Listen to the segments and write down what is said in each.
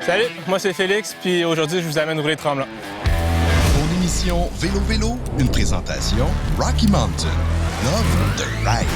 Salut, moi c'est Félix, puis aujourd'hui je vous amène rouler Tremblant. Mon émission Vélo, une présentation Rocky Mountain. Love the ride.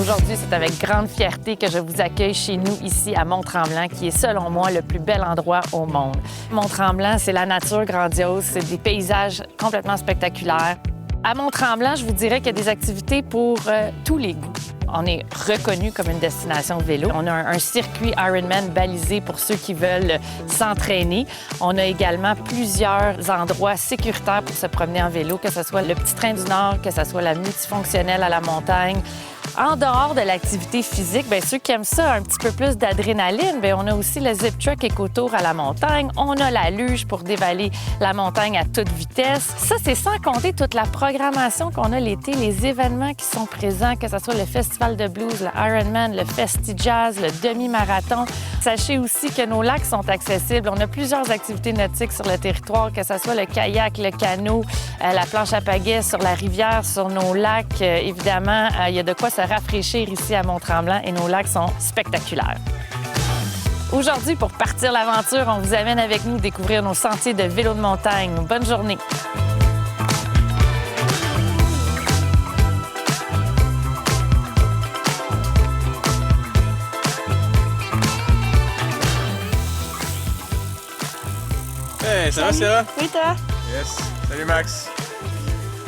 Aujourd'hui, c'est avec grande fierté que je vous accueille chez nous, ici à Mont-Tremblant, qui est, selon moi, le plus bel endroit au monde. Mont-Tremblant, c'est la nature grandiose, c'est des paysages complètement spectaculaires. À Mont-Tremblant, je vous dirais qu'il y a des activités pour tous les goûts. On est reconnu comme une destination vélo. On a un circuit Ironman balisé pour ceux qui veulent s'entraîner. On a également plusieurs endroits sécuritaires pour se promener en vélo, que ce soit le Petit Train du Nord, que ce soit la multifonctionnelle à la montagne. En dehors de l'activité physique, bien, ceux qui aiment ça, un petit peu plus d'adrénaline, bien, on a aussi le zip truck éco-tour à la montagne. On a la luge pour dévaler la montagne à toute vitesse. Ça, c'est sans compter toute la programmation qu'on a l'été, les événements qui sont présents, que ce soit le Festival de blues, le Ironman, le Festi Jazz, le demi-marathon. Sachez aussi que nos lacs sont accessibles. On a plusieurs activités nautiques sur le territoire, que ce soit le kayak, le canot, la planche à pagaie sur la rivière, sur nos lacs. Évidemment, il y a de quoi se rafraîchir ici à Mont-Tremblant et nos lacs sont spectaculaires. Aujourd'hui, pour partir l'aventure, on vous amène avec nous découvrir nos sentiers de vélo de montagne. Bonne journée! Hey, ça va, Sarah? Oui, toi? Yes. Salut, Max.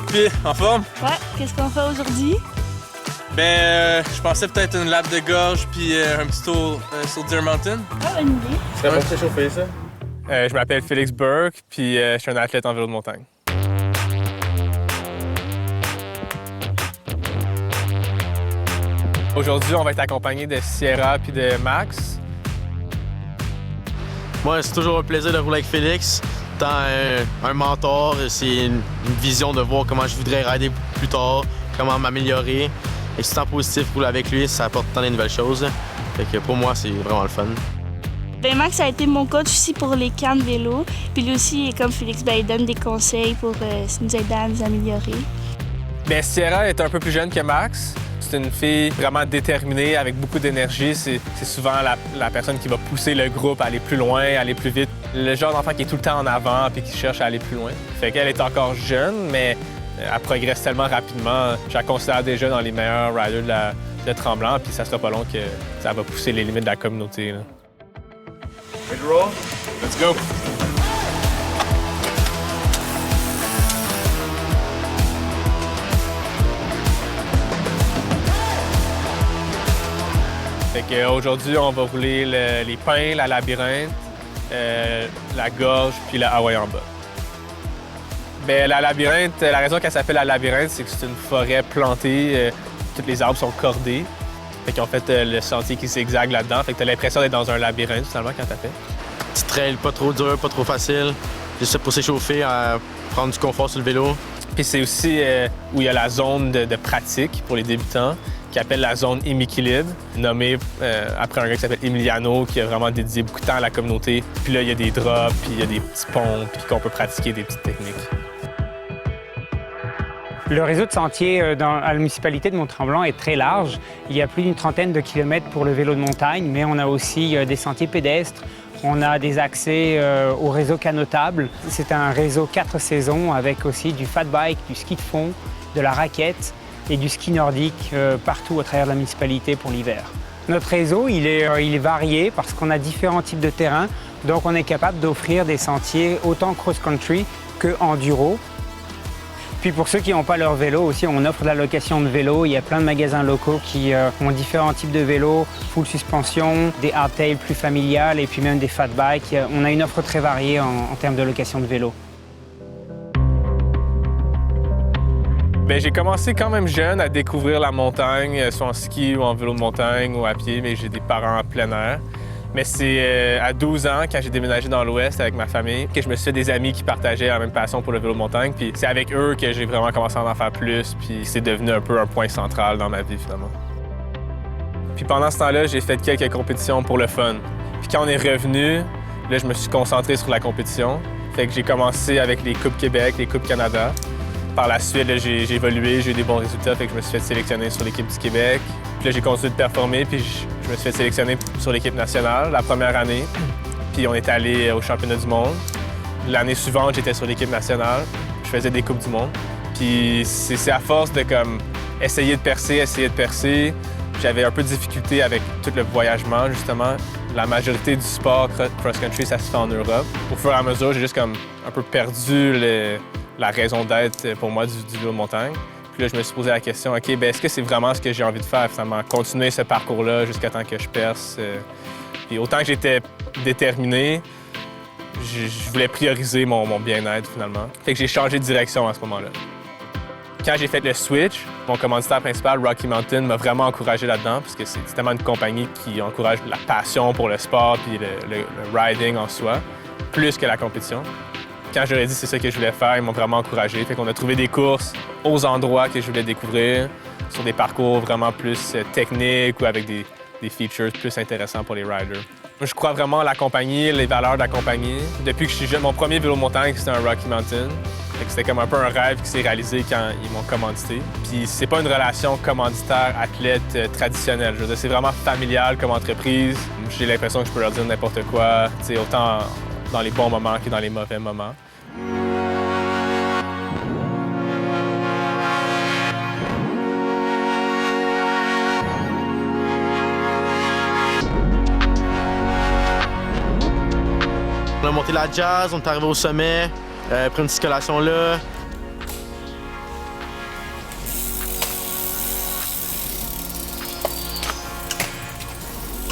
Puis, en forme? Ouais, qu'est-ce qu'on fait aujourd'hui? Je pensais peut-être une lap de gorge puis un petit tour sur Deer Mountain. Ah, bonne idée. C'est bon pour t'échauffer, ça? Je m'appelle Félix Burke, puis je suis un athlète en vélo de montagne. Aujourd'hui, on va être accompagné de Sierra puis de Max. Moi, c'est toujours un plaisir de rouler avec Félix. Tant un mentor, c'est une vision de voir comment je voudrais rider plus tard, comment m'améliorer. Et c'est tant positif, rouler avec lui, ça apporte tant de nouvelles choses. Fait que pour moi, c'est vraiment le fun. Ben Max a été mon coach aussi pour les camps de vélo. Puis lui aussi, comme Félix, il donne des conseils pour nous aider à nous améliorer. Sierra est un peu plus jeune que Max. C'est une fille vraiment déterminée, avec beaucoup d'énergie. C'est souvent la personne qui va pousser le groupe à aller plus loin, aller plus vite. Le genre d'enfant qui est tout le temps en avant et qui cherche à aller plus loin. Fait qu'elle est encore jeune, mais elle progresse tellement rapidement. Je la considère déjà dans les meilleurs riders de Tremblant, puis ça sera pas long que ça va pousser les limites de la communauté. Là. Ready to roll? Let's go! Aujourd'hui, on va rouler les pins, la labyrinthe, la gorge, puis la Hawaii en bas. La labyrinthe, la raison qu'elle s'appelle la labyrinthe, c'est que c'est une forêt plantée. Tous les arbres sont cordés. Fait qu'ils ont fait le sentier qui zigzague là-dedans. Fait que t'as l'impression d'être dans un labyrinthe, finalement, quand t'as fait. Petit trail, pas trop dur, pas trop facile. Juste pour s'échauffer, prendre du confort sur le vélo. Puis c'est aussi où il y a la zone de pratique pour les débutants, qui appelle la zone Équilibre, nommée après un gars qui s'appelle Emiliano, qui a vraiment dédié beaucoup de temps à la communauté. Puis là, il y a des drops, puis il y a des petits ponts, puis qu'on peut pratiquer des petites techniques. Le réseau de sentiers à la municipalité de Mont-Tremblant est très large. Il y a plus d'une trentaine de kilomètres pour le vélo de montagne, mais on a aussi des sentiers pédestres. On a des accès au réseau canotable. C'est un réseau 4 saisons avec aussi du fat bike, du ski de fond, de la raquette et du ski nordique partout à travers la municipalité pour l'hiver. Notre réseau, il est varié parce qu'on a différents types de terrains. Donc on est capable d'offrir des sentiers autant cross-country que enduro. Puis pour ceux qui n'ont pas leur vélo aussi, on offre de la location de vélo. Il y a plein de magasins locaux qui ont différents types de vélos, full suspension, des hardtails plus familiales et puis même des fat bikes. On a une offre très variée en termes de location de vélo. Bien, j'ai commencé quand même jeune à découvrir la montagne, soit en ski ou en vélo de montagne ou à pied, mais j'ai des parents en plein air. Mais c'est à 12 ans, quand j'ai déménagé dans l'Ouest avec ma famille, que je me suis fait des amis qui partageaient la même passion pour le vélo de montagne. Puis c'est avec eux que j'ai vraiment commencé à en faire plus, puis c'est devenu un peu un point central dans ma vie, finalement. Puis pendant ce temps-là, j'ai fait quelques compétitions pour le fun. Puis quand on est revenu, là, je me suis concentré sur la compétition. Fait que j'ai commencé avec les Coupes Québec, les Coupes Canada. Par la suite, là, j'ai évolué, j'ai eu des bons résultats, fait que je me suis fait sélectionner sur l'équipe du Québec. Puis là, j'ai continué de performer, puis je me suis fait sélectionner sur l'équipe nationale la première année. Puis on est allé au championnat du monde. L'année suivante, j'étais sur l'équipe nationale. Je faisais des Coupes du monde. Puis c'est à force de comme essayer de percer. J'avais un peu de difficulté avec tout le voyagement, justement. La majorité du sport cross-country, ça se fait en Europe. Au fur et à mesure, j'ai juste comme un peu perdu la raison d'être pour moi du vélo de montagne. Puis là, je me suis posé la question, OK, bien, est-ce que c'est vraiment ce que j'ai envie de faire, finalement? Continuer ce parcours-là jusqu'à temps que je perce. Puis autant que j'étais déterminé, je voulais prioriser mon bien-être, finalement. Fait que j'ai changé de direction à ce moment-là. Quand j'ai fait le switch, mon commanditaire principal, Rocky Mountain, m'a vraiment encouragé là-dedans, parce que c'est tellement une compagnie qui encourage la passion pour le sport puis le riding en soi, plus que la compétition. Quand j'aurais dit c'est ça que je voulais faire, ils m'ont vraiment encouragé. Fait qu'on a trouvé des courses aux endroits que je voulais découvrir, sur des parcours vraiment plus techniques ou avec des features plus intéressants pour les riders. Je crois vraiment à la compagnie, les valeurs de la compagnie. Depuis que je suis jeune, mon premier vélo de montagne, c'était un Rocky Mountain. C'était comme un peu un rêve qui s'est réalisé quand ils m'ont commandité. Puis c'est pas une relation commanditaire-athlète traditionnelle. Je veux dire, c'est vraiment familial comme entreprise. J'ai l'impression que je peux leur dire n'importe quoi, autant dans les bons moments que dans les mauvais moments. On a monté la Jazz, on est arrivé au sommet, pris une petite collation là.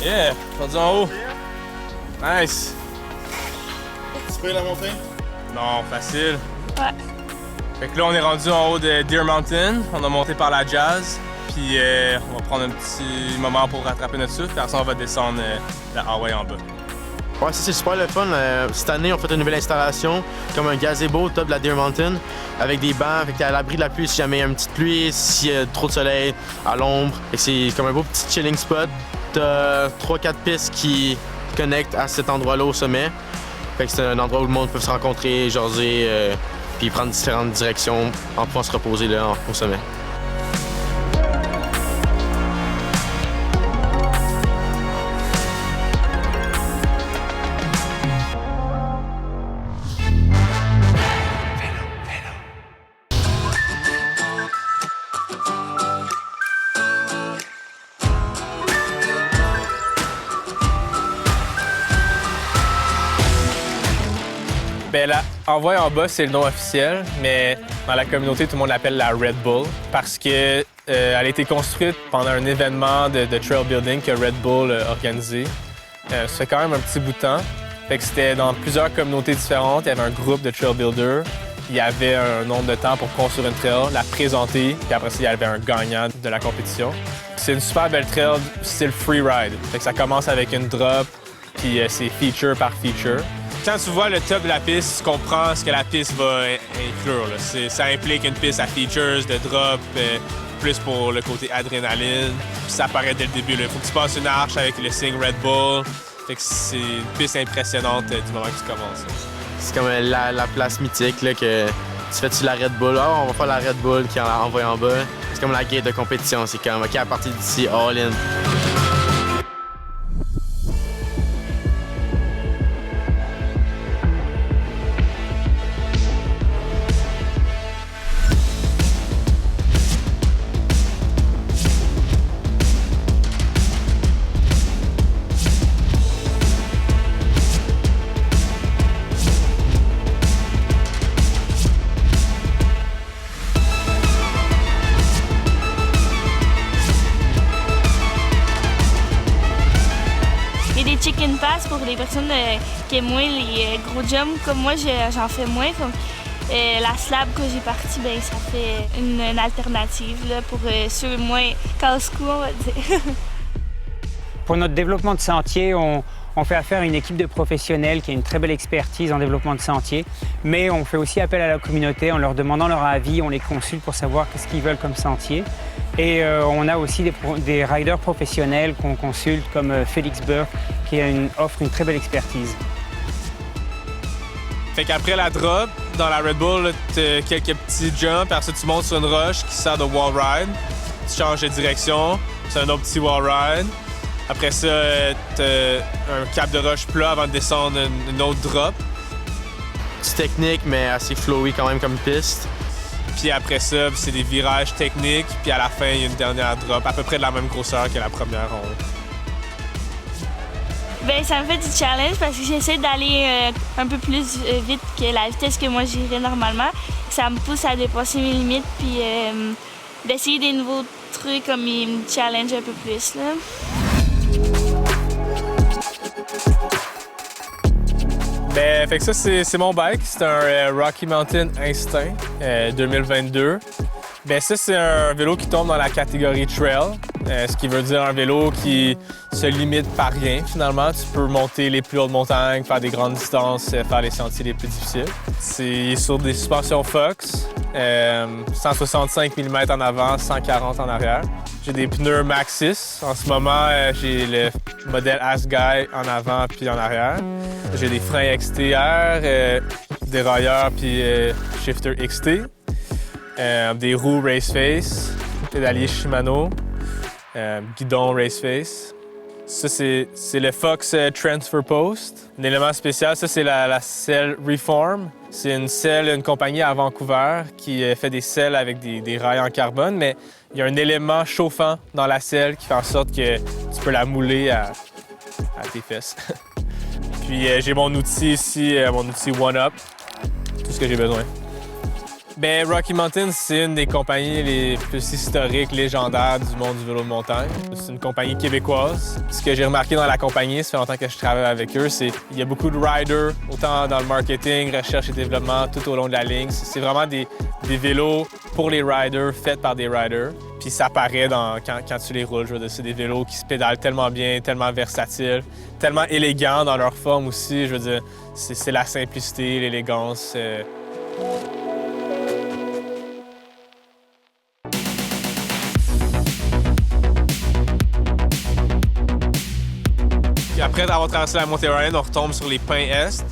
Yeah, rendu en haut. Nice. Tu peux la monter? Non, facile. Ouais. Fait que là, on est rendu en haut de Deer Mountain. On a monté par la Jazz. Puis on va prendre un petit moment pour rattraper notre souffle. Puis après ça, on va descendre la Hawaii en bas. Ouais, ça c'est super le fun. Cette année, on fait une nouvelle installation, comme un gazebo au top de la Deer Mountain, avec des bancs, fait que t'es à l'abri de la pluie si jamais il y a une petite pluie, s'il y a trop de soleil, à l'ombre. C'est comme un beau petit chilling spot. T'as 3-4 pistes qui connectent à cet endroit-là au sommet. Fait que c'est un endroit où le monde peut se rencontrer, jaser, puis prendre différentes directions en pouvant se reposer là au sommet. Bien, la Hawaii en bas, c'est le nom officiel, mais dans la communauté, tout le monde l'appelle la Red Bull parce que elle a été construite pendant un événement de trail building que Red Bull a organisé. Ça fait quand même un petit bout de temps. Fait que c'était dans plusieurs communautés différentes. Il y avait un groupe de trail builders. Il y avait un nombre de temps pour construire une trail, la présenter, puis après ça, il y avait un gagnant de la compétition. C'est une super belle trail style freeride. Fait que ça commence avec une drop, puis c'est feature par feature. Quand tu vois le top de la piste, tu comprends ce que la piste va inclure. Là. Ça implique une piste à features, de drop, plus pour le côté adrénaline. Puis ça apparaît dès le début. Il faut que tu passes une arche avec le signe Red Bull. Fait que c'est une piste impressionnante du moment que tu commences. Là. C'est comme la place mythique là, que tu fais-tu la Red Bull? Oh, on va faire la Red Bull qui envoie en bas. C'est comme la gate de compétition. C'est comme, OK, à partir d'ici, all in. Chicken pass pour les personnes qui aiment moins les gros jumps. Comme moi, j'en fais moins. la slab que j'ai partie, ben, ça fait une alternative là, pour ceux moins casse-cou, on va dire. Pour notre développement de sentier, on fait affaire à une équipe de professionnels qui a une très belle expertise en développement de sentier, mais on fait aussi appel à la communauté en leur demandant leur avis, on les consulte pour savoir qu'est-ce qu'ils veulent comme sentier. Et on a aussi des riders professionnels qu'on consulte comme Félix Burke qui offre une très belle expertise. Fait qu'après la drop, dans la Red Bull, t'as quelques petits jumps, après ça tu montes sur une roche qui sert de wall ride, tu changes de direction, c'est un autre petit wall ride. Après ça, t'as un cap de roche plat avant de descendre une autre drop. C'est technique, mais assez flowy quand même comme piste. Puis après ça, c'est des virages techniques, puis à la fin, il y a une dernière drop, à peu près de la même grosseur que la première ronde. Ben, ça me fait du challenge parce que j'essaie d'aller un peu plus vite que la vitesse que moi j'irais normalement. Ça me pousse à dépasser mes limites puis d'essayer des nouveaux trucs comme ils me challenge un peu plus. Là. Ben, fait que ça, c'est mon bike. C'est un Rocky Mountain Instinct 2022. Ben, ça, c'est un vélo qui tombe dans la catégorie trail, ce qui veut dire un vélo qui se limite par rien, finalement. Tu peux monter les plus hautes montagnes, faire des grandes distances, faire les sentiers les plus difficiles. C'est sur des suspensions Fox, 165 mm en avant, 140 en arrière. J'ai des pneus Maxxis. En ce moment, j'ai le modèle Asguy en avant puis en arrière. J'ai des freins XTR, dérailleur puis shifter XT. Des roues Raceface, pédalier Shimano, guidon Raceface. Ça, c'est le Fox Transfer Post. Un élément spécial, ça, c'est la selle Reform. C'est une compagnie à Vancouver qui fait des selles avec des rails en carbone, mais il y a un élément chauffant dans la selle qui fait en sorte que tu peux la mouler à tes fesses. Puis j'ai mon outil ici, mon outil One-Up, tout ce que j'ai besoin. Ben, Rocky Mountain, c'est une des compagnies les plus historiques, légendaires du monde du vélo de montagne. C'est une compagnie québécoise. Ce que j'ai remarqué dans la compagnie, ça fait longtemps que je travaille avec eux, c'est qu'il y a beaucoup de riders, autant dans le marketing, recherche et développement, tout au long de la ligne. C'est vraiment des vélos pour les riders, faits par des riders. Puis ça paraît quand tu les roules. Je veux dire, c'est des vélos qui se pédalent tellement bien, tellement versatiles, tellement élégants dans leur forme aussi. Je veux dire, c'est la simplicité, l'élégance. Après avoir traversé la montée Ryan, on retombe sur les pins Est.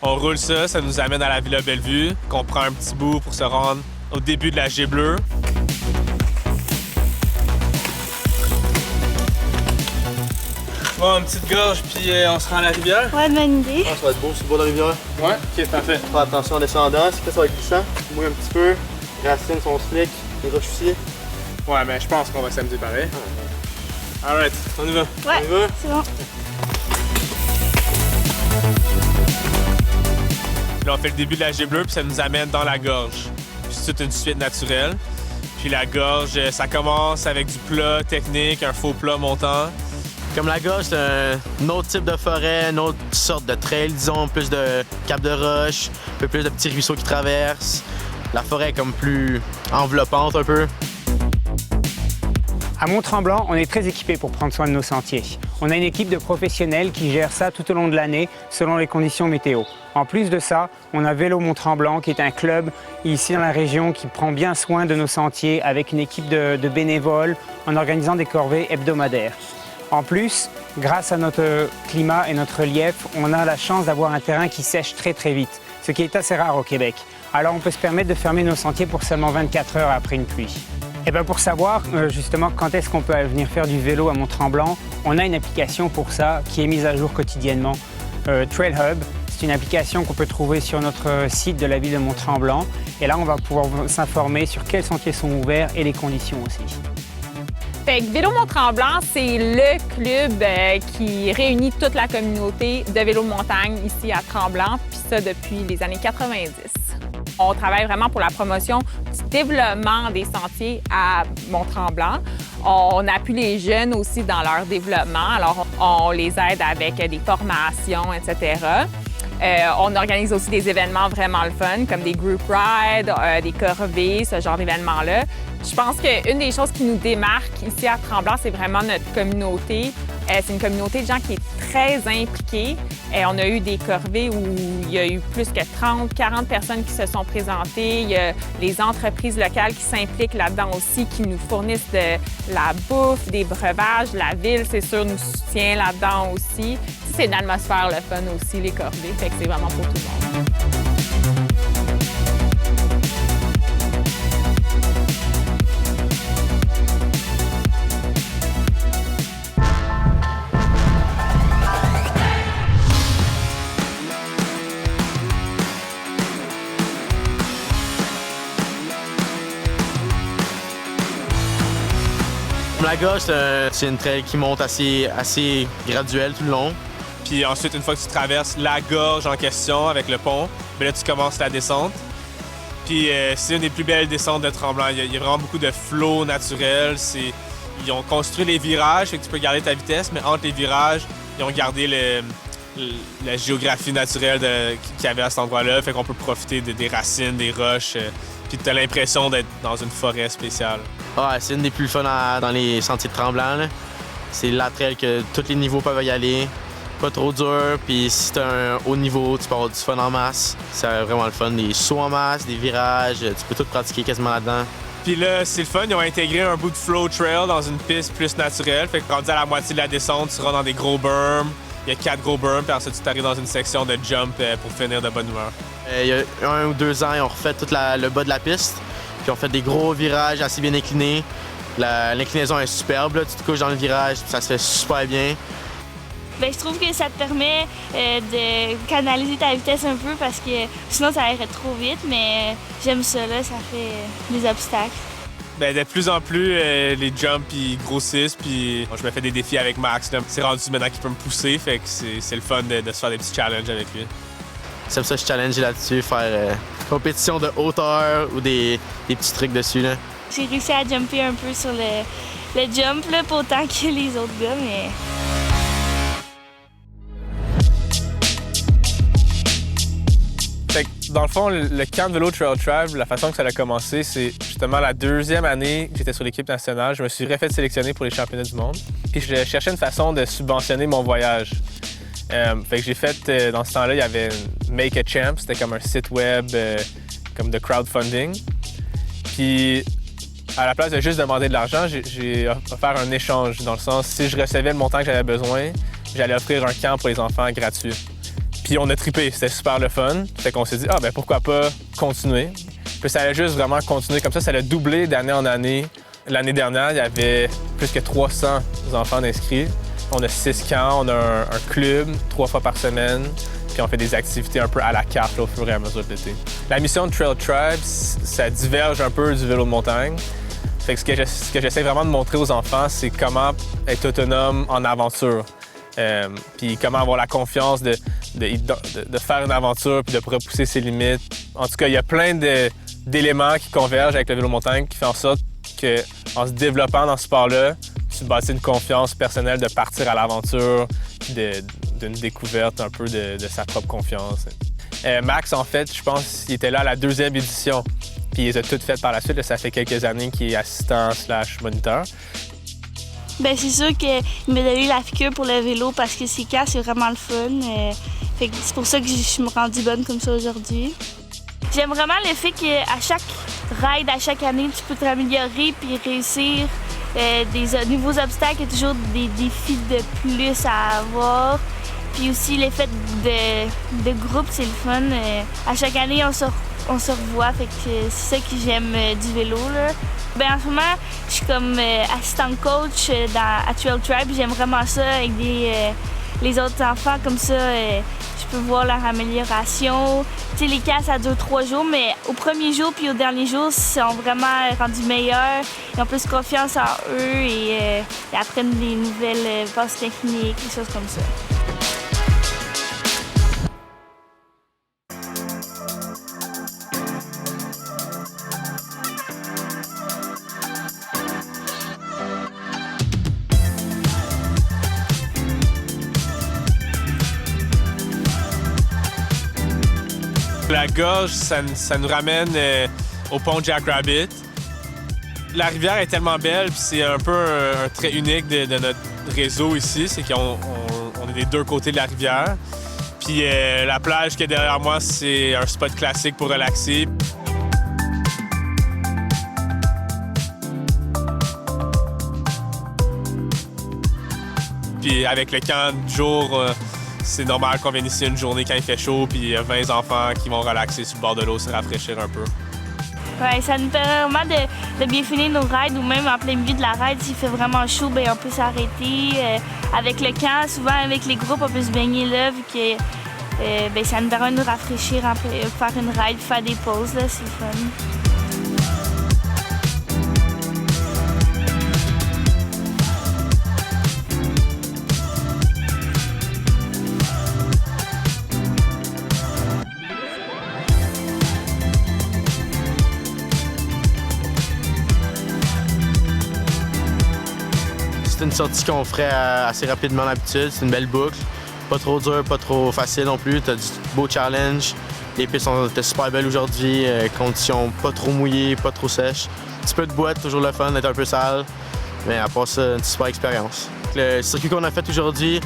On roule ça, ça nous amène à la Villa Bellevue, qu'on prend un petit bout pour se rendre au début de la G-Bleue. Bon, une petite gorge, puis on se rend à la rivière. Ouais, bonne idée. Ça va être beau sur le bord de la rivière. Ouais, ok, parfait. Fais attention en descendant, c'est que ça va être glissant. Mouille un petit peu, les racines sont slick, les roches aussi. Ouais, mais je pense qu'on va s'amuser pareil. Alright, on y va. Ouais, On y va? c'est bon. Là, on fait le début de la G-Bleue, puis ça nous amène dans la gorge. Puis c'est toute une suite naturelle. Puis la gorge, ça commence avec du plat technique, un faux plat montant. Comme la gorge, c'est un autre type de forêt, une autre sorte de trail, disons, plus de cap de roche, un peu plus de petits ruisseaux qui traversent. La forêt est comme plus enveloppante un peu. À Mont-Tremblant, on est très équipé pour prendre soin de nos sentiers. On a une équipe de professionnels qui gère ça tout au long de l'année selon les conditions météo. En plus de ça, on a Vélo Mont-Tremblant qui est un club ici dans la région qui prend bien soin de nos sentiers avec une équipe de bénévoles en organisant des corvées hebdomadaires. En plus, grâce à notre climat et notre relief, on a la chance d'avoir un terrain qui sèche très très vite, ce qui est assez rare au Québec. Alors on peut se permettre de fermer nos sentiers pour seulement 24 heures après une pluie. Et bien pour savoir justement quand est-ce qu'on peut venir faire du vélo à Mont-Tremblant, on a une application pour ça qui est mise à jour quotidiennement, Trailhub. C'est une application qu'on peut trouver sur notre site de la ville de Mont-Tremblant. Et là, on va pouvoir s'informer sur quels sentiers sont ouverts et les conditions aussi. Fait que Vélo Mont-Tremblant, c'est le club qui réunit toute la communauté de vélo de montagne ici à Tremblant, puis ça depuis les années 90. On travaille vraiment pour la promotion du développement des sentiers à Mont-Tremblant. On appuie les jeunes aussi dans leur développement, alors on les aide avec des formations, etc. On organise aussi des événements vraiment le fun, comme des group rides, des corvées, ce genre d'événements-là. Je pense qu'une des choses qui nous démarque ici à Tremblant, c'est vraiment notre communauté. C'est une communauté de gens qui est très impliquée. On a eu des corvées où il y a eu plus que 30, 40 personnes qui se sont présentées. Il y a les entreprises locales qui s'impliquent là-dedans aussi, qui nous fournissent de la bouffe, des breuvages. La ville, c'est sûr, nous soutient là-dedans aussi. C'est une atmosphère le fun aussi, les corvées. Fait que c'est vraiment pour tout le monde. La gorge, c'est une trail qui monte assez graduelle tout le long. Puis ensuite, une fois que tu traverses la gorge en question avec le pont, bien là, tu commences la descente. Puis c'est une des plus belles descentes de Tremblant. Il y a vraiment beaucoup de flow naturel. Ils ont construit les virages, fait que tu peux garder ta vitesse, mais entre les virages, ils ont gardé la géographie naturelle qu'il y avait à cet endroit-là. Fait qu'on peut profiter des racines, des roches. Puis tu as l'impression d'être dans une forêt spéciale. Ouais, c'est une des plus fun dans les sentiers de Tremblant, là. C'est la trail que tous les niveaux peuvent y aller. Pas trop dur, puis si t'as un haut niveau, tu peux avoir du fun en masse. C'est vraiment le fun. Des sauts en masse, des virages, tu peux tout pratiquer quasiment là-dedans. Puis là, c'est le fun, ils ont intégré un bout de flow trail dans une piste plus naturelle. Fait que rendu à la moitié de la descente, tu rentres dans des gros berms. Il y a 4 gros berms, puis ensuite tu t'arrives dans une section de jump pour finir de bonne humeur. Il y a 1 ou 2 ans, ils ont refait tout le bas de la piste. Puis on fait des gros virages assez bien inclinés. L'inclinaison est superbe, là. Tu te couches dans le virage, puis ça se fait super bien. Bien, je trouve que ça te permet de canaliser ta vitesse un peu parce que sinon ça irait trop vite, mais j'aime ça, là, ça fait des obstacles. Bien, de plus en plus, les jumps ils grossissent, puis je me fais des défis avec Max. Là. C'est rendu maintenant qu'il peut me pousser, fait que c'est le fun de se faire des petits challenges avec lui. C'est pour ça que je challenge là-dessus, faire compétition de hauteur ou des petits trucs dessus, là. J'ai réussi à jumper un peu sur le jump, là, pas autant que les autres gars, mais... Fait que, dans le fond, le camp de vélo Trail Tribe, la façon que ça a commencé, c'est justement la 2e année que j'étais sur l'équipe nationale. Je me suis refait sélectionner pour les championnats du monde. Puis je cherchais une façon de subventionner mon voyage. Fait que j'ai fait, dans ce temps-là, il y avait Make a Champ, c'était comme un site web comme de crowdfunding. Puis à la place de juste demander de l'argent, j'ai offert un échange. Dans le sens, si je recevais le montant que j'avais besoin, j'allais offrir un camp pour les enfants gratuit. Puis on a trippé, c'était super le fun. Fait qu'on s'est dit, ben pourquoi pas continuer. Puis ça allait juste vraiment continuer comme ça a doublé d'année en année. L'année dernière, il y avait plus que 300 enfants inscrits. On a 6 camps, on a un club 3 fois par semaine, puis on fait des activités un peu à la carte là, au fur et à mesure de l'été. La mission de Trail Tribe, ça diverge un peu du vélo de montagne. Fait que ce que j'essaie vraiment de montrer aux enfants, c'est comment être autonome en aventure. Puis comment avoir la confiance de faire une aventure puis de repousser ses limites. En tout cas, il y a plein d'éléments qui convergent avec le vélo montagne qui fait en sorte qu'en se développant dans ce sport-là, tu bâtis une confiance personnelle de partir à l'aventure, d'une découverte un peu de sa propre confiance. Max, en fait, je pense qu'il était là à la 2e édition. Puis il les a toutes faites par la suite. Là, ça fait quelques années qu'il est assistant/moniteur. Bien, c'est sûr qu'il m'a donné la piqûre pour le vélo parce que ces cas, c'est vraiment le fun. Fait que c'est pour ça que je me suis rendue bonne comme ça aujourd'hui. J'aime vraiment le fait qu'à chaque ride, à chaque année, tu peux t'améliorer puis réussir des nouveaux obstacles. Il y a toujours des défis de plus à avoir. Puis aussi, l'effet de groupe, c'est le fun. À chaque année, on se revoit. Fait que c'est ça que j'aime du vélo, là. Bien, en ce moment, je suis comme assistante coach à Trail Tribe. J'aime vraiment ça avec les autres enfants. Comme ça, je peux voir leur amélioration. Tu sais, les cas, ça dure 3 jours, mais au premier jour puis au dernier jour, ils sont vraiment rendus meilleurs. Ils ont plus confiance en eux et ils apprennent des nouvelles bases techniques, des choses comme ça. La gorge, ça nous ramène au pont Jackrabbit. La rivière est tellement belle, puis c'est un peu un trait unique de notre réseau ici, c'est qu'on est des deux côtés de la rivière. Puis la plage qui est derrière moi, c'est un spot classique pour relaxer. Puis avec le camp du jour, c'est normal qu'on vienne ici une journée quand il fait chaud, puis il y a 20 enfants qui vont relaxer sur le bord de l'eau, se rafraîchir un peu. Ouais, ça nous permet vraiment de bien finir nos rides ou même en plein milieu de la ride, s'il fait vraiment chaud, bien, on peut s'arrêter. Avec le camp, souvent avec les groupes, on peut se baigner là, vu que bien, ça nous permet de nous rafraîchir, faire une ride, faire des pauses, là, c'est fun. C'est une sortie qu'on ferait assez rapidement d'habitude. C'est une belle boucle. Pas trop dur, pas trop facile non plus. T'as du beau challenge. Les pistes étaient super belles aujourd'hui. Conditions pas trop mouillées, pas trop sèches. Un petit peu de boîte, toujours le fun d'être un peu sale. Mais à part ça, une super expérience. Le circuit qu'on a fait aujourd'hui,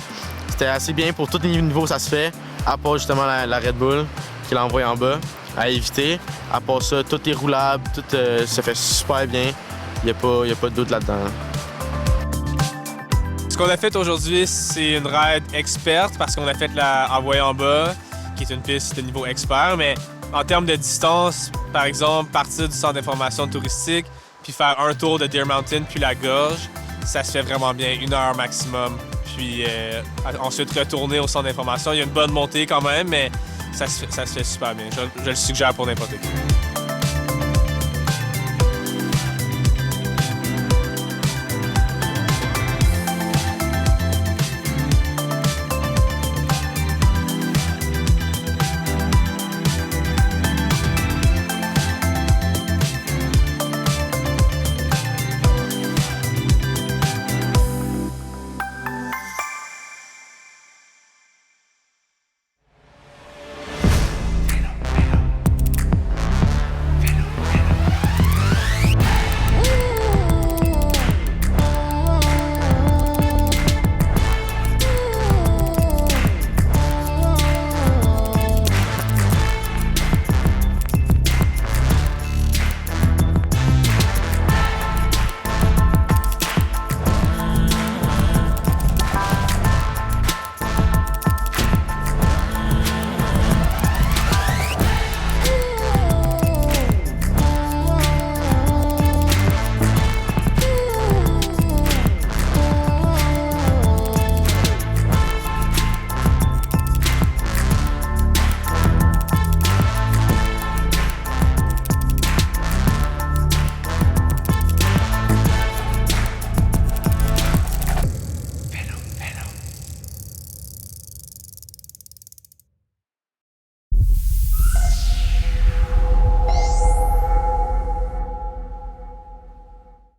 c'était assez bien pour tous les niveaux, ça se fait. À part justement la Red Bull qui l'envoie en bas à éviter. À part ça, tout est roulable, tout se fait super bien. Il n'y a pas de doute là-dedans. Ce qu'on a fait aujourd'hui, c'est une ride experte parce qu'on a fait la Envoyée en bas, qui est une piste de niveau expert. Mais en termes de distance, par exemple, partir du centre d'information touristique, puis faire un tour de Deer Mountain puis la gorge, ça se fait vraiment bien, 1 heure maximum. Puis ensuite retourner au centre d'information. Il y a une bonne montée quand même, mais ça se fait super bien. Je le suggère pour n'importe qui.